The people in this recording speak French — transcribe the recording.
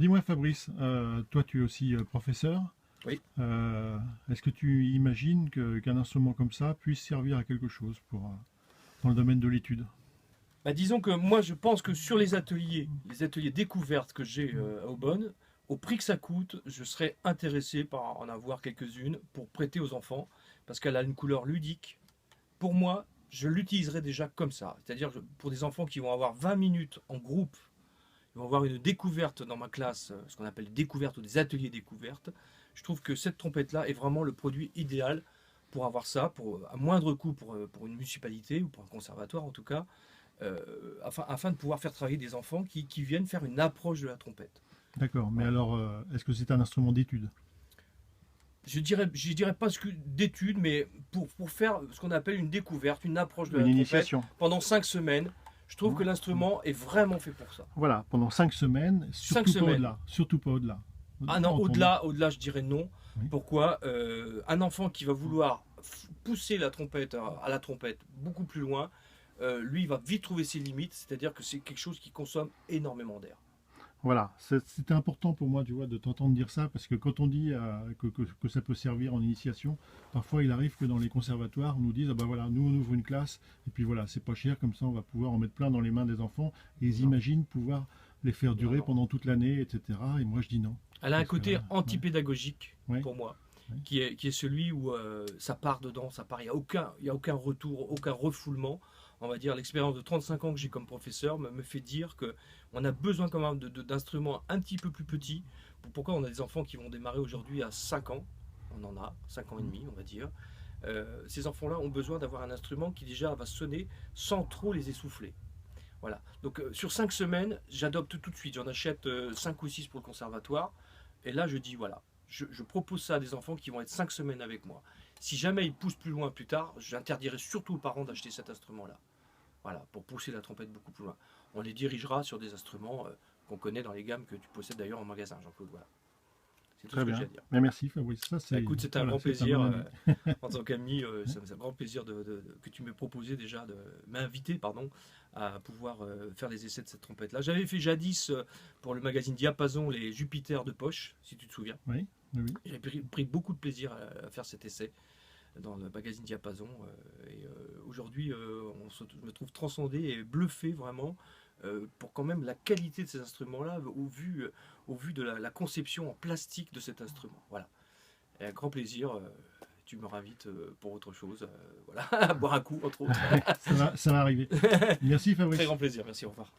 dis-moi Fabrice, toi tu es aussi professeur. Oui. Est-ce que tu imagines qu'un instrument comme ça puisse servir à quelque chose dans le domaine de l'étude? Bah, disons que moi, je pense que sur les ateliers découvertes que j'ai à Aubonne, au prix que ça coûte, je serais intéressé par en avoir quelques-unes pour prêter aux enfants, parce qu'elle a une couleur ludique. Pour moi, je l'utiliserais déjà comme ça. C'est-à-dire pour des enfants qui vont avoir 20 minutes en groupe, ils vont avoir une découverte dans ma classe, ce qu'on appelle découverte ou des ateliers découvertes. Je trouve que cette trompette-là est vraiment le produit idéal pour avoir ça, à moindre coût pour une municipalité ou pour un conservatoire en tout cas, afin de pouvoir faire travailler des enfants qui viennent faire une approche de la trompette. D'accord, mais Voilà. alors est-ce que c'est un instrument d'étude? Je dirais pas d'études, mais pour faire ce qu'on appelle une découverte, une approche de Une la trompette initiation? pendant 5 semaines, je trouve que l'instrument est vraiment fait pour ça. Voilà, pendant 5 semaines, Cinq surtout pas semaines. au-delà, surtout pas au-delà. Ah non, Entendu. au-delà, je dirais non. Oui. Pourquoi un enfant qui va vouloir pousser la trompette à la trompette beaucoup plus loin, lui, il va vite trouver ses limites, c'est-à-dire que c'est quelque chose qui consomme énormément d'air. Voilà, c'était important pour moi, tu vois, de t'entendre dire ça, parce que quand on dit que ça peut servir en initiation, parfois il arrive que dans les conservatoires, on nous dise, ah ben voilà, nous on ouvre une classe, et puis voilà, c'est pas cher, comme ça on va pouvoir en mettre plein dans les mains des enfants, et ils Non, imaginent pouvoir les faire non, durer non. pendant toute l'année, etc. Et moi je dis non. Elle a un Parce que, côté ouais, anti-pédagogique ouais, pour moi, ouais. qui est celui où ça part dedans, ça part. Il y a aucun retour, aucun refoulement. On va dire l'expérience de 35 ans que j'ai comme professeur me fait dire que on a besoin quand même d'instruments un petit peu plus petits. Pourquoi on a des enfants qui vont démarrer aujourd'hui à 5 ans? On en a 5 ans et demi, on va dire. Ces enfants-là ont besoin d'avoir un instrument qui déjà va sonner sans trop les essouffler. Voilà. Donc sur 5 semaines, j'adopte tout de suite. J'en achète 5 ou 6 pour le conservatoire. Et là, je dis voilà, je propose ça à des enfants qui vont être 5 semaines avec moi. Si jamais ils poussent plus loin plus tard, j'interdirai surtout aux parents d'acheter cet instrument-là. Voilà, pour pousser la trompette beaucoup plus loin. On les dirigera sur des instruments qu'on connaît dans les gammes que tu possèdes d'ailleurs en magasin, Jean-Claude. Voilà. C'est tout ce Très que j'ai bien. à dire. Mais merci Fabrice, ça Bah, c'est écoute, c'était un voilà, grand c'est un plaisir bon avis. en tant qu'ami. C'est un grand plaisir que tu m'aies proposé déjà de m'inviter, pardon, à pouvoir faire les essais de cette trompette-là. J'avais fait jadis pour le magazine Diapason les Jupiter de poche, si tu te souviens. Oui, oui, oui. J'ai pris beaucoup de plaisir à faire cet essai dans le magazine Diapason. Aujourd'hui, je me trouve transcendé et bluffé vraiment pour quand même la qualité de ces instruments-là au vu de la conception en plastique de cet instrument. Voilà. Et un grand plaisir. Tu me réinvites pour autre chose. Voilà, à boire un coup, entre autres. Ça va arriver. Merci Très Fabrice. grand plaisir. Merci, au revoir.